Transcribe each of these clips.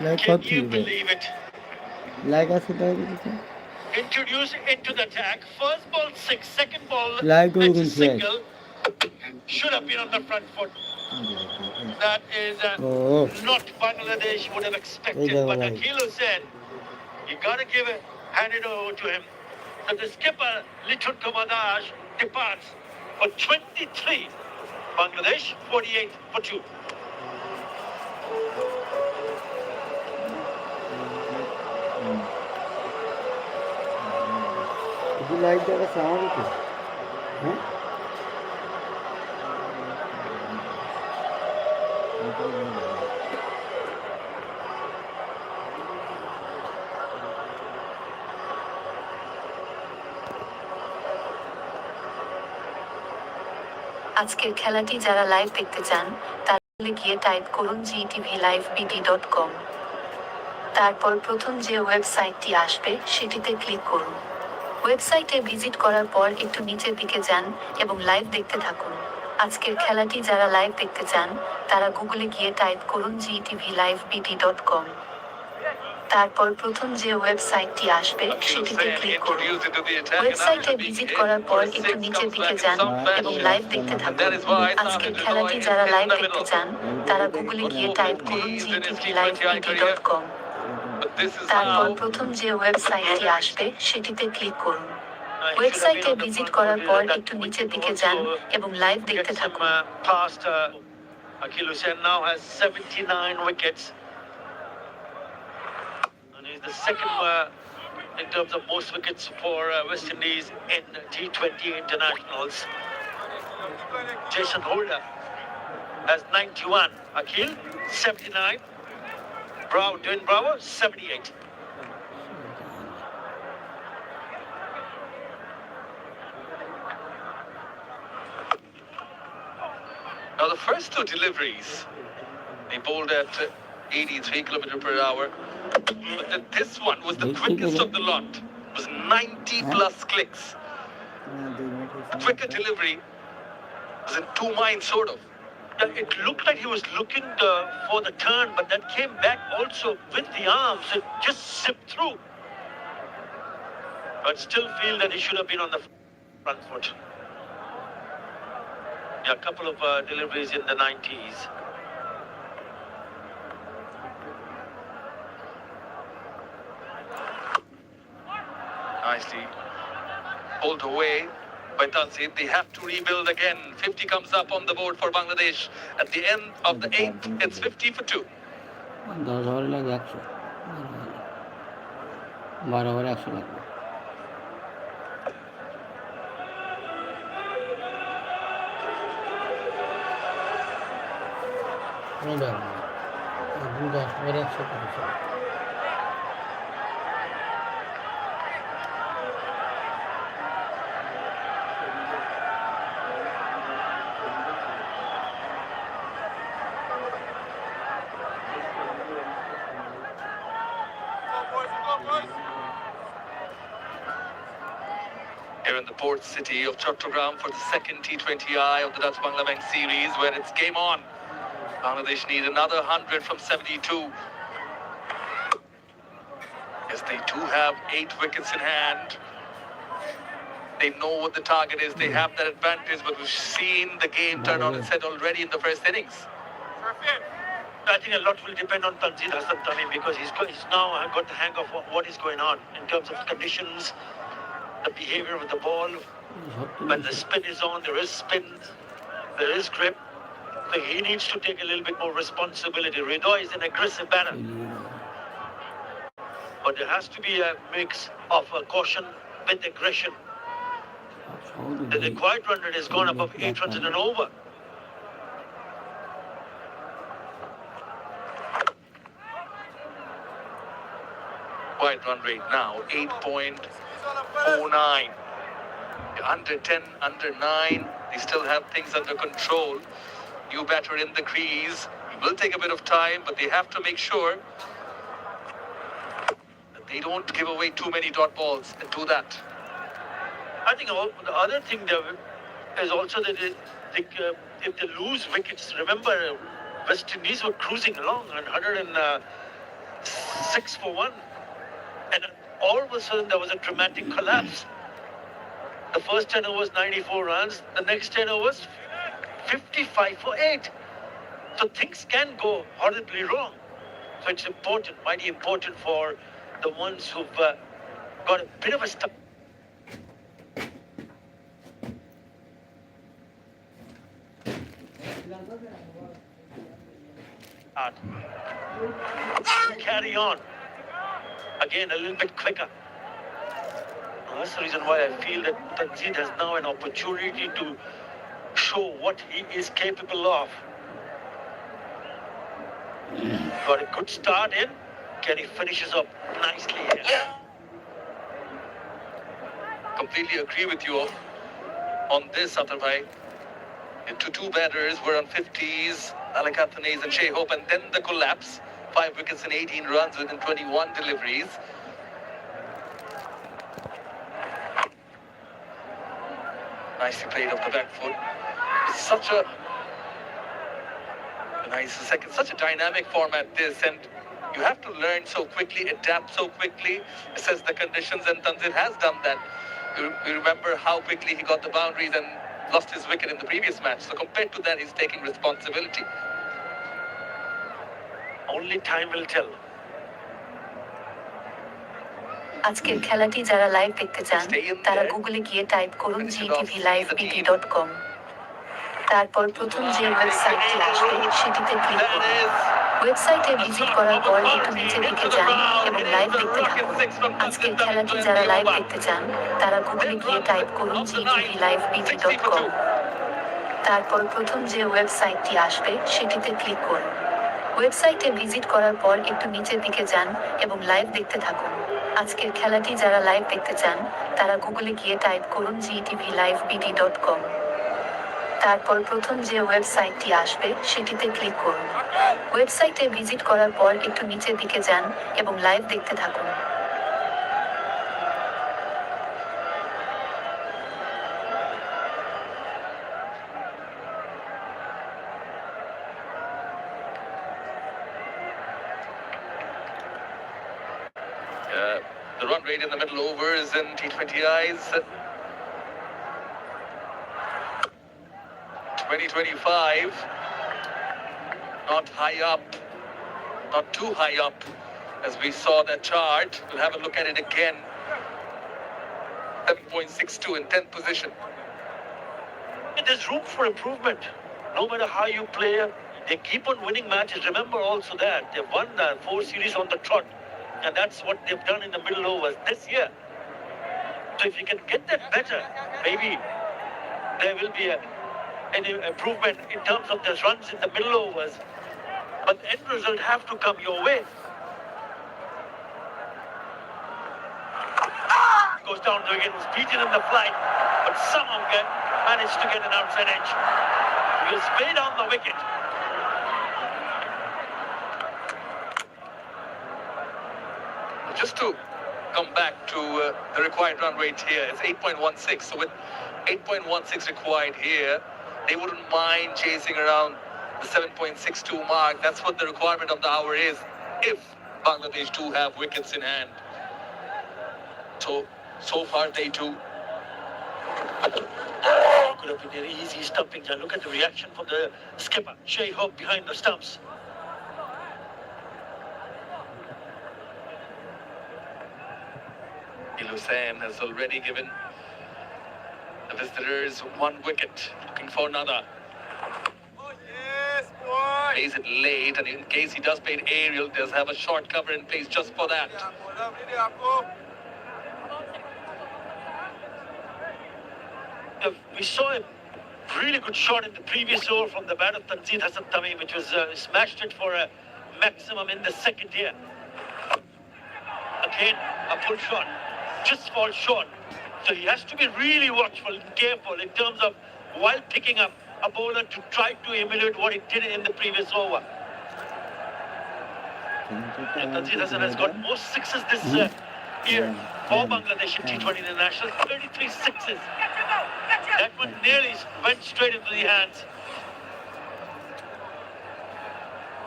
Like Can what you thing there? believe it? Like I said, Introduce into the attack. First ball six, second ball like it's a Urgun Flash. single. Should have been on the front foot. That is Oh, not Bangladesh would have expected. But right. Akil said, you got to hand it over to him. So the skipper, Lichun Kamadash, departs for 23. Bangladesh, 48 for 2. Did you like that sound? Huh? আজকের খেলাটি যারা live দেখতে চান তারা গিয়ে type করুন gtvlivebd.com। তারপর প্রথম যে ওয়েবসাইটটি আসবে সেটিতে ক্লিক করুন। ওয়েবসাইটে ভিজিট করার পর একটু নিচের দিকে যান এবং লাইভ দেখতে থাকুন। আজকের খেলাটি যারা লাইভ দেখতে চান তারা গুগলে গিয়ে টাইপ করুন gtvlivebd.com। তারপর প্রথম যে ওয়েবসাইটটি আসবে সেটিতে ক্লিক করুন। ওয়েবসাইটে ভিজিট করার পর একটু নিচের দিকে যান এবং লাইভ দেখতে থাকুন। আজকের খেলাটি যারা লাইভ দেখতে চান তারা গুগলে গিয়ে টাইপ করুন gtvlivebd.com। তারপর প্রথম যে ওয়েবসাইটটি আসবে সেটিতে ক্লিক করুন। ওয়েবসাইটে ভিজিট করার পর একটু নিচের দিকে যান এবং লাইভ দেখতে থাকুন। Akil Hussain now has 79 wickets. And he's the second in terms of most wickets for West Indies in T20 internationals. Jason Holder has 91. Akil, 79. Dwayne Bravo, 78. Now the first two deliveries, they bowled at 83 km per hour. But then this one was the quickest of the lot. It was 90 plus clicks. Quicker delivery was in two minds, sort of. It looked like he was looking for the turn, but that came back also with the arms. It just zipped through. But still feel that he should have been on the front foot. Yeah, a couple of deliveries in the 90s. Nicely pulled away by Tanzil. They have to rebuild again. 50 comes up on the board for Bangladesh. At the end of the 8th, it's 50 for 2. 10 over লাগে 100, 12 ওভারে 100 লাগবে। কোনো ব্যাপার না, একদিন 10 ওভারে 100 করেছে। Here in the port city of Chattogram for the second T20I of the Dutch Bangla Bank series, where it's game on. Bangladesh need another 100 from 72. Yes, they do have 8 wickets in hand. They know what the target is. They have that advantage, but we've seen the game turn on its head already in the first innings. I think a lot will depend on Tanzil Hassan Tamim because he's now got the hang of what is going on in terms of conditions, the behavior of the ball. When the spin is on, there is spin, there is grip. So he needs to take a little bit more responsibility. Ridoy is an aggressive batter. But there has to be a mix of caution with aggression. The required run rate has gone above 8 runs in an over. Required run rate now 8.49. Under 10, under 9. They still have things under control. New batter in the crease. It will take a bit of time, but they have to make sure that they don't give away too many dot balls and do that. I think the other thing there is also that if they lose wickets, remember West Indies were cruising along and 6 for 1. And all of a sudden, there was a dramatic collapse. The first 10 overs, 94 runs. The next 10 overs, 55 for 8. So things can go horribly wrong. So it's important, mighty important for the ones who've got a bit of a start. Carry on. Again, a little bit quicker. Now, that's the reason why I feel that Tanzid has now an opportunity to show what he is capable of. Got a good start in. Kenny finishes up nicely here. Completely agree with you on this, Atar bhai. The two batters were on 50s, Alec Athanaze and Shea Hope, and then the collapse. 5 wickets and 18 runs within 21 deliveries. Nicely played off the back foot. It's such a nice second, such a dynamic format this, and you have to learn so quickly, adapt so quickly, assess the conditions, and Tanzid has done that. You remember how quickly he got the boundaries and lost his wicket in the previous match. So compared to that, he's taking responsibility. Only time will tell. আজকের খেলাটি যারা live দেখতে চান তারা গুগলে গিয়ে type করুন gtvlivebd.com। তারপর প্রথম যে ওয়েবসাইটটি আসবে সেটিতে ক্লিক করুন। ওয়েবসাইটে ভিজিট করার পর একটু নিচের দিকে যান এবং লাইভ দেখতে থাকুন। আজকের খেলাটি যারা লাইভ দেখতে চান তারা গুগলে গিয়ে টাইপ করুন gtvlivebd.com। তারপর প্রথম যে ওয়েবসাইটটি আসবে সেটিতে ক্লিক করুন। ওয়েবসাইটে ভিজিট করার পর একটু নিচের দিকে যান এবং লাইভ দেখতে থাকুন। আজকের খেলাটি যারা লাইভ দেখতে চান তারা গুগলে গিয়ে টাইপ করুন gtvlivebd.com। তারপর প্রথম যে ওয়েবসাইটটি আসবে সেটিতে ক্লিক করুন। ওয়েবসাইটে ভিজিট করার পর একটু নিচের দিকে যান এবং লাইভ দেখতে থাকুন। The run rate in the middle overs in T20Is. 2025. Not high up. Not too high up. As we saw that chart. We'll have a look at it again. 7.62 in 10th position. There's room for improvement. No matter how you play, they keep on winning matches. Remember also that they've won 4 series on the trot. And that's what they've done in the middle overs this year. So if you can get that better, maybe there will be an improvement in terms of the runs in the middle overs. But the end result have to come your way. Goes down the wicket, was beaten in the flight, but somehow managed to get an outside edge. He was way down the wicket. Just to come back to the required run rate here, it's 8.16. So with 8.16 required here, they wouldn't mind chasing around the 7.62 mark. That's what the requirement of the hour is, if Bangladesh do have wickets in hand. So far they do. Could have been an easy stumping. Look at the reaction from the skipper, Shea Hope, behind the stumps. Hussain has already given the visitors 1 wicket, looking for another. Plays it late, and in case he does play it aerial, does have a short cover in place just for that. We saw a really good shot in the previous over from the bat of Tanzid Hasan Tamim, which was smashed it for a maximum in the second here. Again, a pull shot. Just falls short. So he has to be really watchful and careful in terms of while picking up a bowler to try to emulate what he did in the previous over. And Tanzid Hasan has got more sixes this year for Bangladesh in T20 International. 33 sixes. That one nearly went straight into the hands.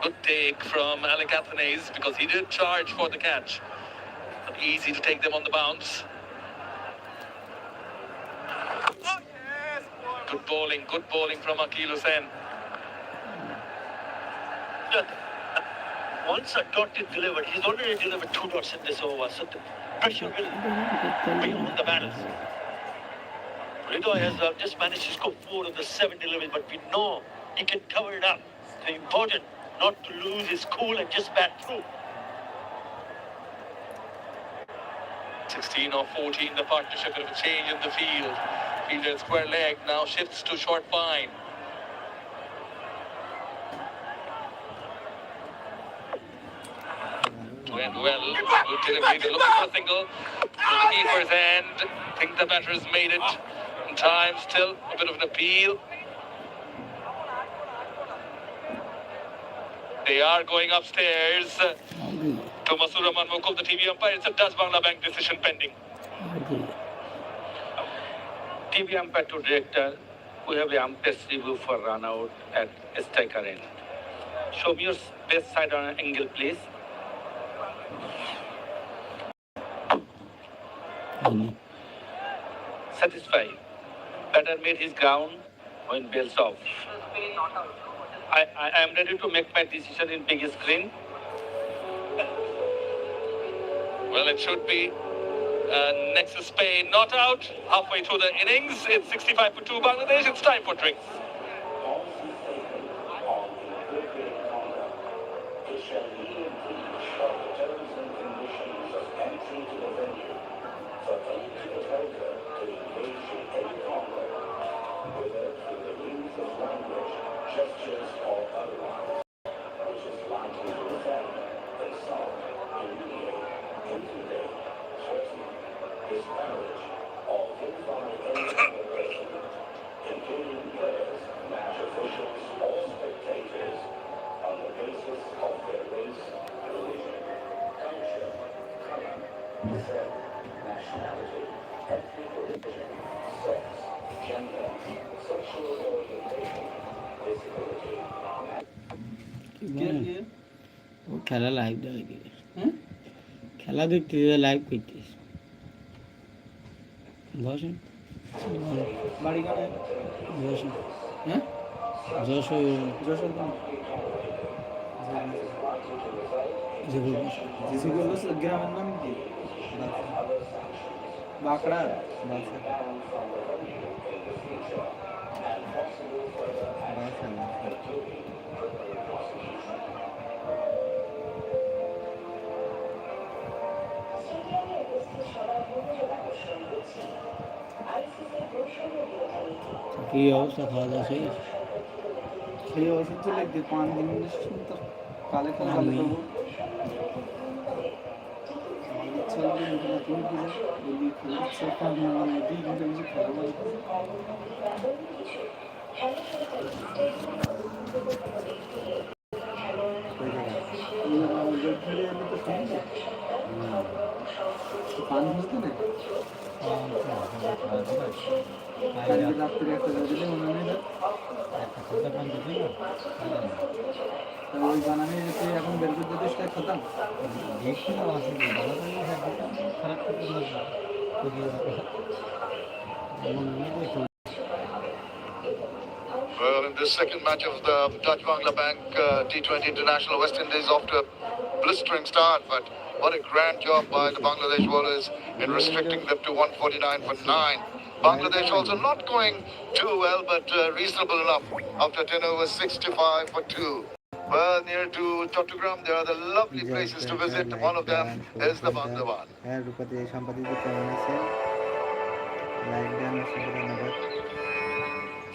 Good take from Alec Athanaze because he did charge for the catch. But easy to take them on the bounce. Good bowling from Akil Hussain. Once a dot is delivered, he's already delivered 2 dots in this over, so the pressure will be on the batters. Rido has just managed to score 4 of the 7 deliveries, but we know he can cover it up. It's important not to lose his cool and just bat through. 16 or 14, the partnership, bit of a change in the field. Fielder square leg now shifts to short fine. Went well. Good delivery. They're looking for a single. From the keeper's end. I think the batter's made it in time. Still a bit of an appeal. They are going upstairs to Masur Rahman Mukul, the TV umpire. It's a Dutch Bangla Bank decision pending. TV umpire to director, we have a umpire's review for run out at striker end. Show me your best side on an angle, please. Satisfied. Batter made his ground when bells off. I am ready to make my decision in big screen. Well, it should be Nexus Spain not out halfway through the innings. It's 65 for 2 Bangladesh. It's time for drinks. ও খেলা live দেখে খেলা দেখতে live করতিস বসেন বাড়ি কানে বসেন হ্যাঁ যশোর যশোর গ্রামের নাম কি বাঁকড়া কি অবস্থা খাওয়া দাওয়া শেষ সেই ওষুধ তো লাগবে 5 দিন তো কালে কালে খাবো চলবে না তুমি কি বলি সব কাজ না মানে দিন দিন কিছু খাবো পান বুঝতে না রাত্রে একটা দিলে মনে নেই একটা কথা পান দিতে না ওই বানানে যেতে এখন বের করতে চেষ্টা করতাম দেখি না আসলে ভালো করে খারাপ করতে না Well, in this second match of the Dutch Bangla Bank T20 International, West Indies off to a blistering start, but what a grand job by the Bangladesh bowlers in restricting them to 149 for 9. Bangladesh also not going too well, but reasonable enough after 10 overs, 65 for 2. Well, near to Chattogram, there are the lovely places to visit. One of them is the Bandhavan.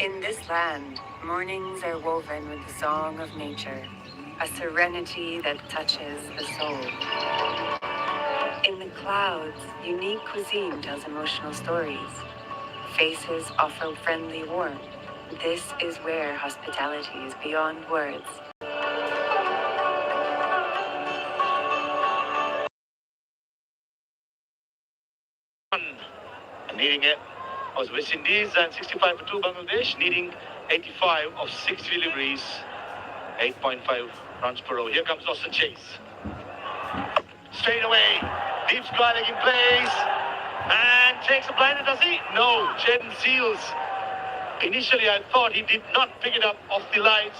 In this land, mornings are woven with the song of nature, a serenity that touches the soul. In the clouds, unique cuisine tells emotional stories. Faces offer friendly warmth. This is where hospitality is beyond words. Needing it was West Indies and 65 for 2 Bangladesh, needing 85 of 6 deliveries, 8.5 Runs per over. Here comes Austin Chase. Straight away. Deep square leg in place. And takes a blinder, does he? No. Jaden Seals. Initially, I thought he did not pick it up off the lines.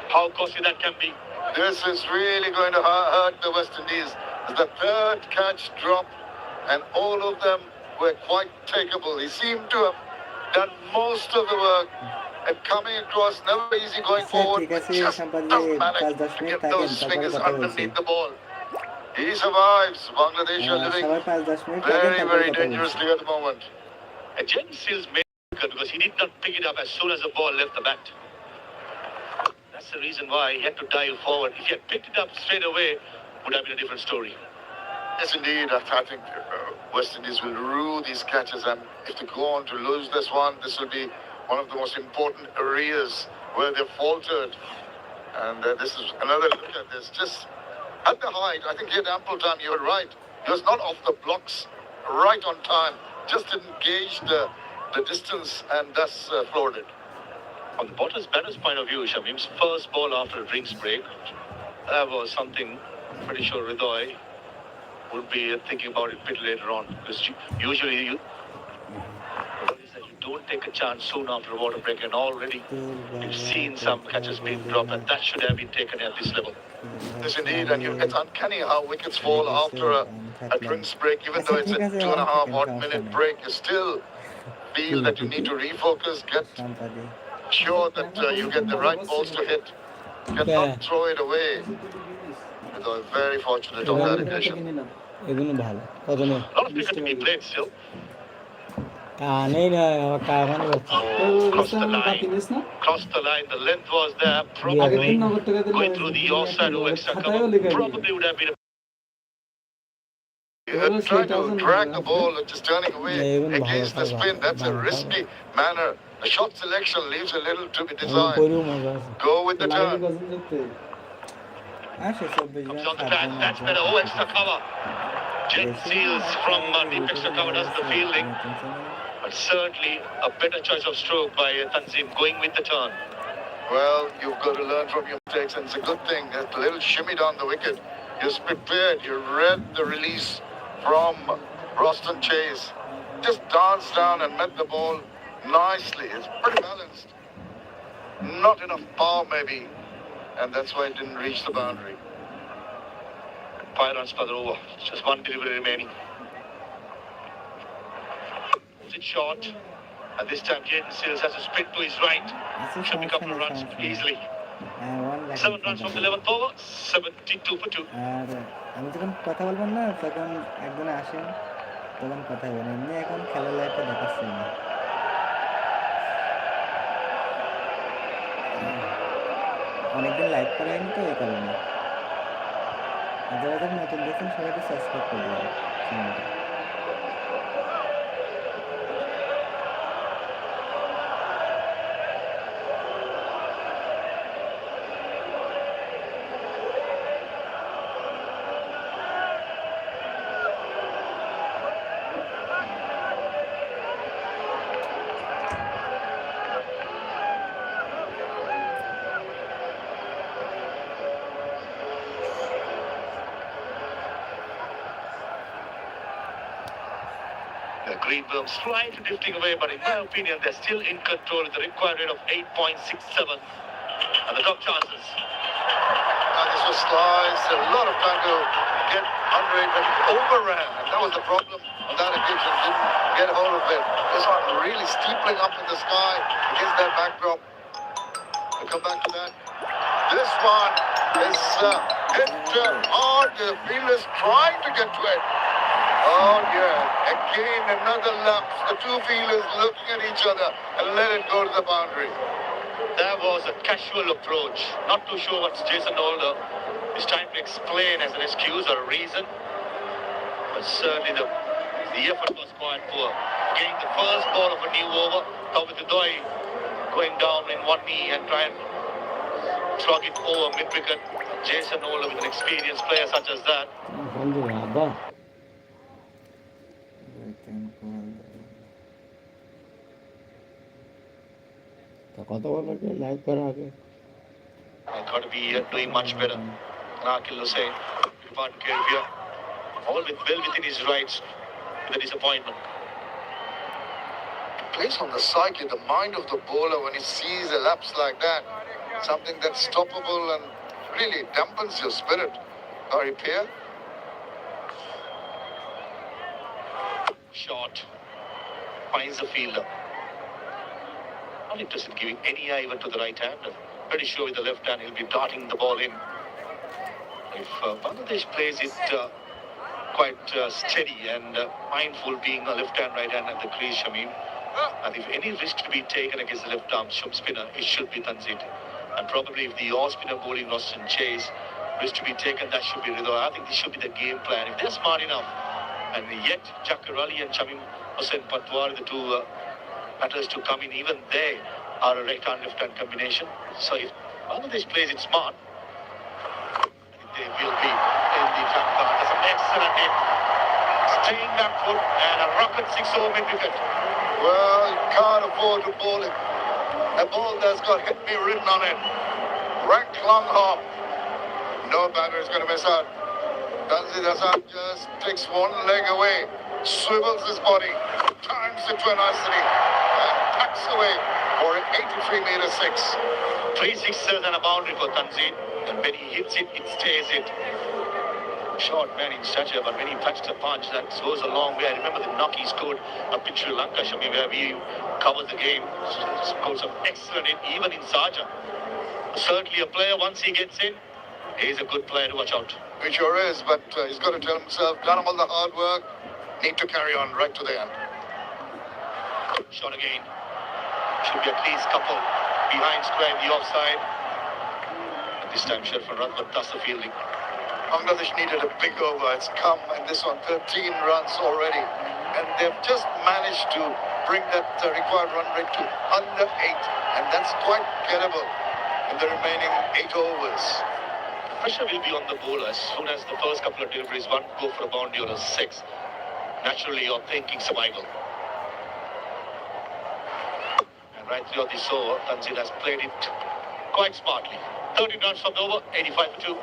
How costly that can be. This is really going to hurt the West Indies. It's the third catch drop, and all of them were quite takeable. He seemed to have done most of the work and coming across, never easy going forward. ঠিক আছে Just সম্পাদক doesn't manage 5-10 to minute get থাকেন those তারপরে fingers কথা বলছি underneath the ball. He survives. Bangladesh are living সবাই 5-10 minute থাকেন very, তারপরে very কথা বলছি dangerously at the moment. And Jaden Seals made it because he did not pick it up as soon as the ball left the bat. That's the reason why he had to dive forward. If he had picked it up straight away, would have been a different story. Yes, indeed. I think West Indies will rue these catches, and if they go on to lose this one, this will be one of the most important areas where they've faltered. And this is another look at this. Just at the height, I think he had ample time. You were right. He was not off the blocks, right on time. Just didn't gauge the distance and thus floored it. On the batter's point of view, Shamim's first ball after a drinks break, that was something I'm pretty sure Ridoy would be thinking about it a bit later on. Because usually you don't take a chance soon after a water break, and already you've seen some catches being dropped, and that should have been taken at this level. Yes, indeed. And it's uncanny how wickets fall after a drinks break, even though it's a 2.5 odd minute break. You still feel that you need to refocus, get sure that you get the right balls to hit. Cannot throw it away. They're very fortunate on that occasion. এগুলো ভালো কত নেই A lot of cricket to be played still. কানেই না আমার কানে হচ্ছে Crossed the line. Crossed the line. The length was there. Probably going through the offside or extra cover. Probably would have been a Trying to drag the ball and just turning away against the spin. That's a risky manner. The shot selection leaves a little to be desired. Go with the turn. comes on the track. That's better. Oh, extra cover. Jet Seals from deep extra cover does the fielding. But certainly a better choice of stroke by Tanzim going with the turn. Well, you've got to learn from your mistakes, and it's a good thing. That little shimmy down the wicket. You're prepared. You read the release from Roston Chase. Just danced down and met the ball nicely. It's pretty balanced. Not enough power, maybe, and that's why it didn't reach the boundary. 5 runs per over. Just one delivery remaining. It's short. And this time Jaden Seals has a spin to his right. Should be a couple of runs easily. 7 runs from the 11th over. 72 for 2. আর আমি যখন কথা বলবেন না তখন একজন আসেন তখন কথা বলেন এমনি এখন খেলার লাইফে দেখাচ্ছেন না অনেকদিন লাইভ করা হয়নি তো এই কারণে যারা যারা নতুন দেখছেন সবাইকে সাবস্ক্রাইব করে দেবেন চ্যানেলটা The Greenworms slightly drifting away, but in my opinion, they're still in control with the required rate of 8.67. And the top chances. This was sliced. A lot of time to get under it, but he overran, and that was the problem on that occasion. Didn't get hold of it. This one really steepling up in the sky against that backdrop. We'll come back to that. This one is hit hard. The fielder's trying to get to it. Oh yeah, again another lapse. The two fielders looking at each other and let it go to the boundary. That was a casual approach. Not too sure what Jason Holder is trying to explain as an excuse or a reason. But certainly the effort was quite poor. Getting the first ball of a new over, Tawid Doi going down in one knee and trying to slug it over mid-wicket. Jason Holder with an experienced player such as that. কত বলবো যে live করার আগে They've got to be doing much better. Nakil Hussain, Irfan Kervia, all well within his rights with a disappointment. Plays on the psyche, the mind of the bowler when he sees a lapse like that. Something that's stoppable and really dampens your spirit. Harry Peer. Shot. Finds the fielder. Not interested in giving any eye even to the right hand. Pretty sure with the left hand he'll be darting the ball in. If Bangladesh plays it quite steady and mindful being a left hand, right hand at the crease, Shamim. And if any risk to be taken against the left arm spinner, it should be Tanzit. And probably if the off spinner bowling Roshan Chase, risk to be taken, that should be Ridwan. I think this should be the game plan. If they're smart enough, and yet Jakar Ali and Shamim Hussain Patwar, the two batters to come in, even they are a right hand, left hand combination. So if Bangladesh plays it smart, they will be in the front car. That's an excellent hit. Staying back foot and a rocket 6-over mid-wicket. Well, you can't afford to bowl it. A ball that's got hit me written on it. Rank long hop. No batter is going to miss out. Tanzil Hasan just takes one leg away, swivels his body, times it to a nicety, and packs away for an 83-meter six. 3 sixes and a boundary for Tanzil. And when he hits it, it stays it. Short man in stature, but when he touched the punch, that goes a long way. I remember the knock he scored up in Sri Lanka, Shami, where we covered the game. Scores an excellent hit, even in Sharjah. Certainly a player, once he gets in, he's a good player to watch out. He sure is, but he's got to tell himself, done all the hard work, need to carry on right to the end. Shot again. Should be at least couple behind square in the offside. And this time Sherfan Rathbat does the fielding. Bangladesh needed a big over. It's come, and this one 13 runs already. And they've just managed to bring that required run rate to under 8. And that's quite gettable in the remaining 8 overs. The pressure will be on the bowler as soon as the first couple of deliveries, one go for a boundary or a 6. Naturally, you're thinking survival. And right throughout this over, Tanzil has played it quite smartly. 13 runs from the over, 85 for 2.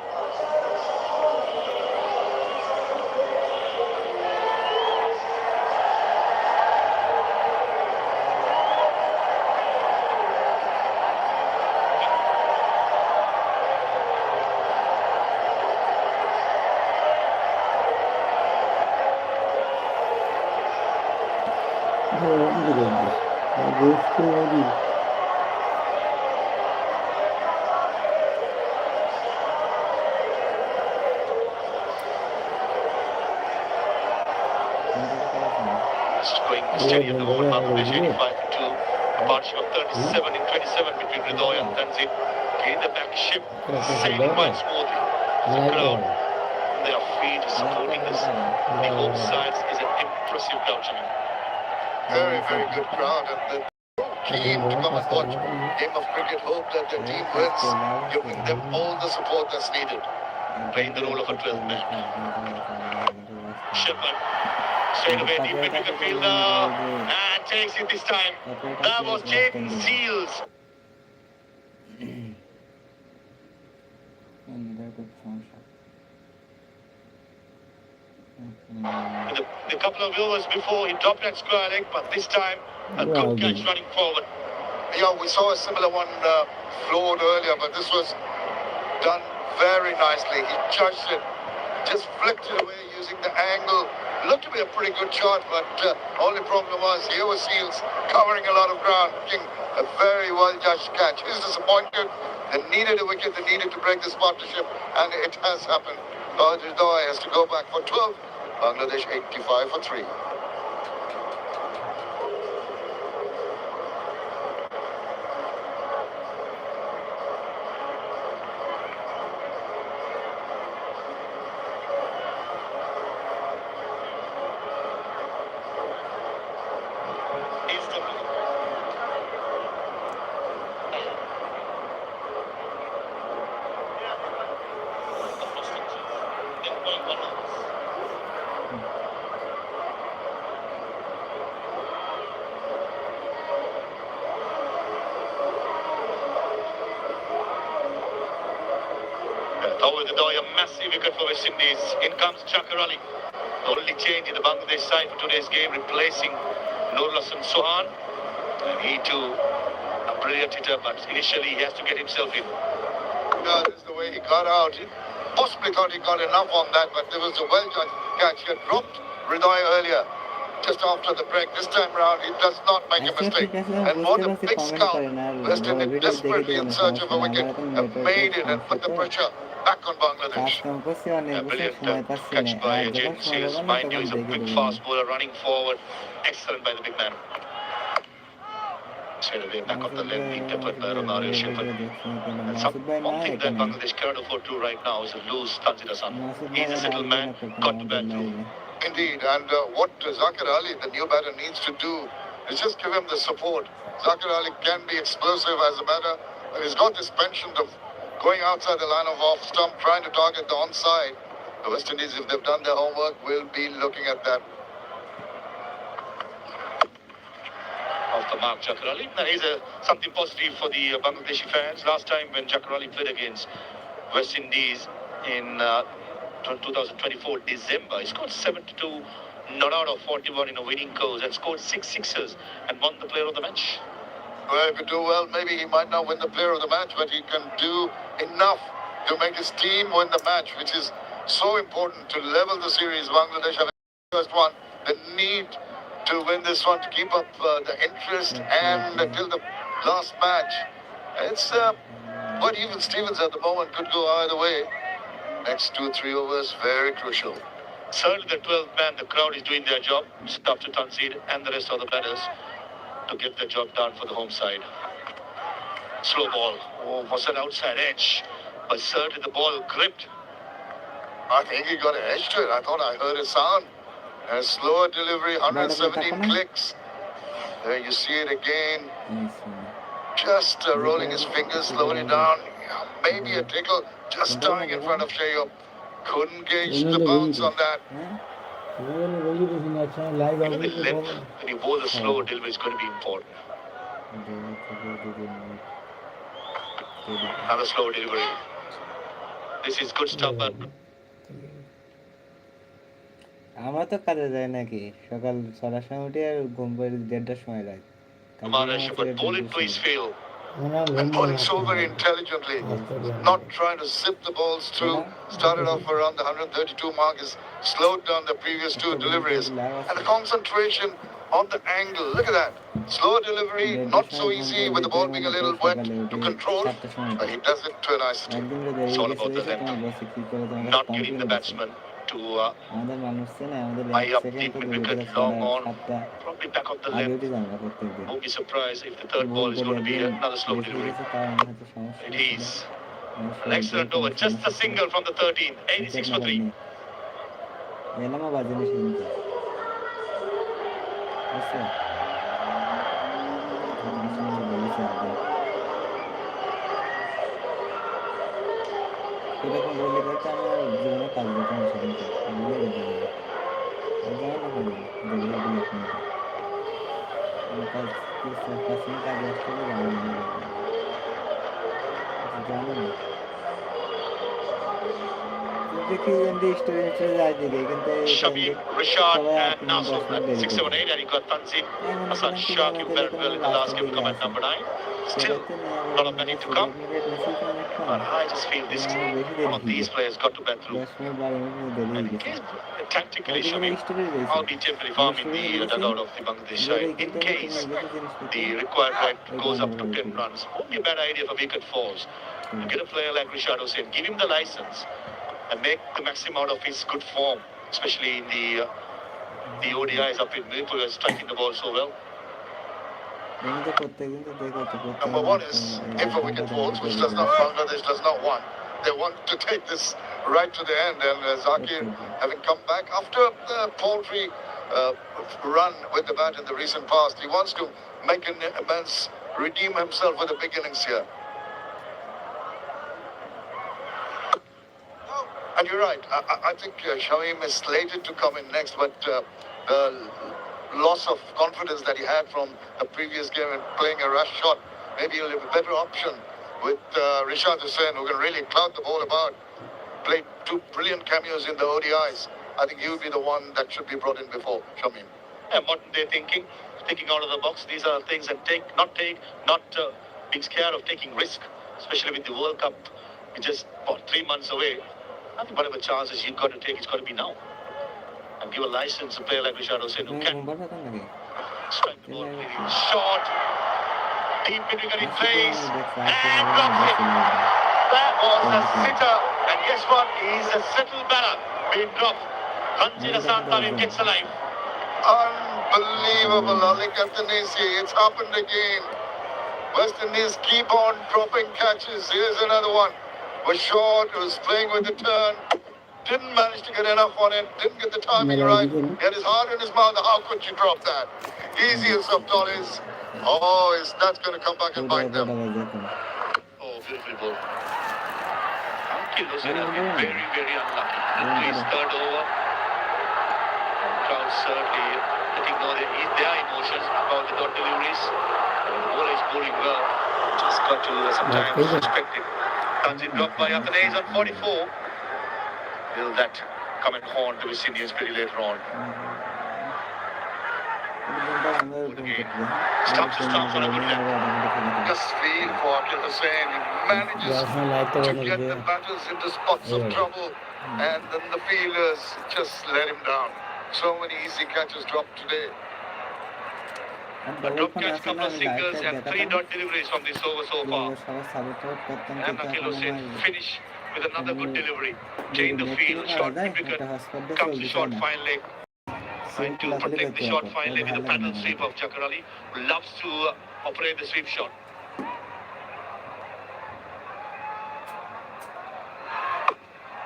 Going steady at the moment, Bangladesh 85 for 2. A partnership of 37 in 27 between Ridoy and Tanzil. In the back ship, sailing quite smoothly. The crowd, their feet supporting this. The home sides is an impressive crowd, Shamim. Very, very good crowd, and they're keen to come and watch game of cricket. Hope that the team wins, giving them all the support that's needed. Playing the role of a 12th man. Shepard. Straight away, deep into the fielder, and takes it this time. That was Jaden Seals. The couple of overs before, he dropped that square leg, but this time, a good catch running forward. Yeah, we saw a similar one floored earlier, but this was done very nicely. He judged it, just flicked it away using the angle. Looked to be a pretty good shot, but only problem was here was Seals covering a lot of ground, making a very well-judged catch. He's disappointed. They needed a wicket. They needed to break this partnership, and it has happened. Ridoy has to go back for 12. Bangladesh 85 for 3. Over the door, a massive wicket for West Indies. In comes Chakar Ali. The only change in the Bangladesh side for today's game, replacing Nurul Hasan Sohan. And he too, a brilliant hitter, but initially he has to get himself in. Yeah, this is the way he got out. He possibly thought he got enough on that, but there was a well-judged catch. He had dropped Hridoy earlier, just after the break. This time round, he does not make a আচ্ছা mistake. ঠিক আছে And what a বুঝতে পারছি big comment scout. করেন আর West Indies video দেখে desperately in দিবেন search of a সমস্যা wicket নাই আমার have তো made it and নেটওয়ার্কের put the সমস্যা তো pressure back on Bangladesh. কাজ কাম করছি অনেক A বছর brilliant সময় পাচ্ছি catch না by আর যখন James সময় Sears. পাবো না Mind you, তখন he's a দেখে quick দেবো fast bowler running forward. Excellent by the big man. Straight away back on the length, being peppered by Romario Shepard. And Masud ভাই না one thing that এখানে Bangladesh cannot afford to right now is to lose Tanzil Hasan. Masud ভাই He's a R settled আসবে man, না কখনো got to আমাদের bat through. লাইভে Indeed, and what Zakir Ali, the new batter, needs to do is just give him the support. Zakir Ali can be explosive as a batter, but he's got this penchant of going outside the line of off stump, trying to target the onside. The West Indies, if they've done their homework, will be looking at that. Off the mark, Zakir Ali. And here's something positive for the Bangladeshi fans. Last time when Zakir Ali played against West Indies in 2024 December, he scored 72, not out of 41 in a winning course, and scored 6 sixes and won the player of the match. Well, if you do well, maybe he might not win the player of the match, but he can do enough to make his team win the match, which is so important to level the series. Bangladesh have the first one. They need to win this one to keep up the interest and till the last match. It's but even Stevens at the moment could go either way. Next 2-3 overs, very crucial. Certainly the 12th man, the crowd is doing their job. It's up to Tanzil and the rest of the batters to get the job done for the home side. Slow ball. Oh, was an outside edge. But certainly the ball gripped. I think he got an edge to it. I thought I heard a sound. A slower delivery, 117 clicks. There you see it again. Just rolling his fingers slowly down. Yeah, maybe a tickle, just dying in front of Shayub. Couldn't gauge the bounce on that. Even the length, when you bowl the slow delivery, is going to be important. Another slow delivery. This is good stuff, but আমরা তো কাজে যাই নাকি সকাল 6টার সময় উঠে আর ঘুম পড়ে 1:30টার সময় রাত Kumara Shepard pull it to his field and bowling so very intelligently, not trying to zip the balls through. Started off around the 132 mark, has slowed down the previous two deliveries, and the concentration on the angle. Look at that. Slow delivery, not so easy with the ball being a little wet to control, but he does it to a nice tune. It's all about the length. Not getting the batsman to আমাদের মানুষ চেনে আমাদের high up deep in wicket, long on, সাতটা probably back of the আগে length. উঠে যাবে না প্রত্যেকদিন Won't be surprised if the third ball is going to be another slow delivery. It is an excellent over, just a single from the 13th, 86 for 3. এলামও বাজে শুনতে বুঝছো এরকম বললে বলতে আমার জীবনে কাজ করতে আমার সেখানে কাজে আসতে জানো না Shabib, Rishad and Nasr at 6-7-8, and he got Tanzil Hasan Shah very well in the last game, come at number 9. Still, a lot of batting to come. But I just feel this one of these players got to bat through. And in case, tactically, Shabib, I'll be temporary farm in the dugout of the Bangladesh side. In case the required rate goes up to 10 runs, won't be a bad idea for wicket falls. To get a player like Rishad Hussain, give him the license and make the maximum out of his good form, especially in the ODIs up in Manipur, striking the ball so well. Number one is if a wicket falls, which Bangladesh does not want. They want to take this right to the end, and Zakir, having come back after the paltry run with the bat in the recent past, he wants to make an immense, redeem himself with the big innings here. And you're right. I think Shamim is slated to come in next, but the loss of confidence that he had from the previous game and playing a rush shot, maybe he'll have a better option with Rishad Hussain, who can really cloud the ball about. played two brilliant cameos in the ODIs. I think he would be the one that should be brought in before Shamim. And what they're thinking out of the box. These are things that not being scared of taking risk, especially with the World Cup. It's just about 3 months away. I think whatever chances you've got to take, it's got to be now. And give a license to a player like Rishad Hussain who can strike the ball really short, deep into the place, and drops it. That was a sitter, and guess what? He's a settled batter. Being dropped. Ranjit Asanthan gets alive. Unbelievable, Alik Athanasi. It's happened again. West Indies keep on dropping catches. Here's another one. Was short, was playing with the turn. Didn't manage to get enough on it. Didn't get the timing right. He had his heart in his mouth. How could you drop that? Easiest of dollies. Oh, that's going to come back and bite them. Oh, beautiful ball. Ankil Hussain has been very, very unlucky. Into his third over. And crowd certainly letting know their emotions about the dot deliveries. And the bowler is bowling well. Just got to sometimes respect it. Tanzin dropped by Athanase on 44. Will that come and haunt the West Indians pretty later on? Stumps on a good length. Just feel for Akhil Hussain. He manages to get the batters into spots of trouble, and then the fielders just let him down. So many easy catches dropped today. A drop catch, couple of singles, and 3 dot deliveries from this over so far. And Akhil Hussain finish with another good delivery. Gain the field, short wicket, comes the short fine leg. Trying to protect the short fine leg with the paddle sweep of Chakar Ali, who loves to operate the sweep shot.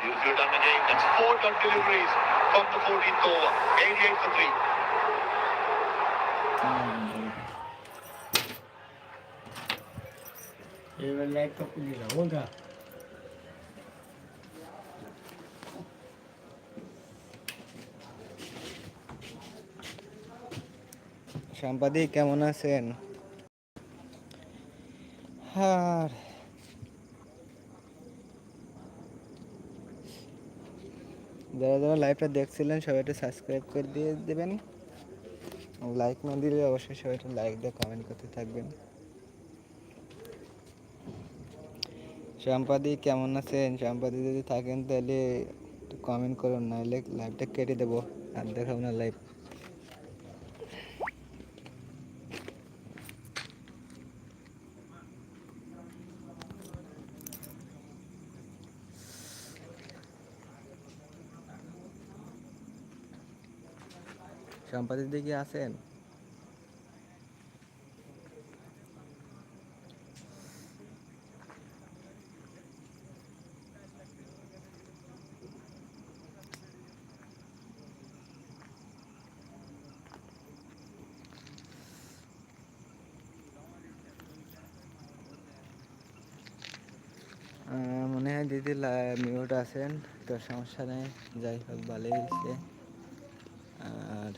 Beautiful done again. That's 4 dot deliveries from the 14th over. 88 for 3. এবার light তো খুলি না ওটা সাংবাদিক কেমন আছেন? আর যারা যারা লাইভটা দেখছিলেন সবাই একটু সাবস্ক্রাইব করে দিয়ে দেবেন, লাইক না দিলে অবশ্যই সবাই একটু লাইক দিয়ে কমেন্ট করতে থাকবেন। সাংবাদিক কেমন আছেন? সাংবাদিক যদি থাকেন তাহলে একটু কমেন্ট করুন, নাহলে লাইভটা কেটে দেবো আর দেখাবো না লাইভ। সাংবাদিক দিকে আছেন? মনে হয় দিদি মিউট আছেন, তো সমস্যা নেই, যাই হোক ভালোই হয়েছে। আর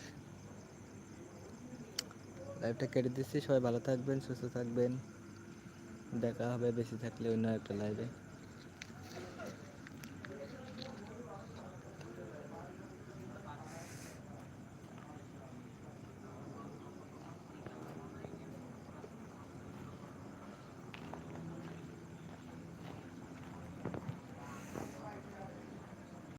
লাইভটা কেটে দিচ্ছি, সবাই ভালো থাকবেন, সুস্থ থাকবেন, দেখা হবে বেশি থাকলে অন্য একটা লাইভে।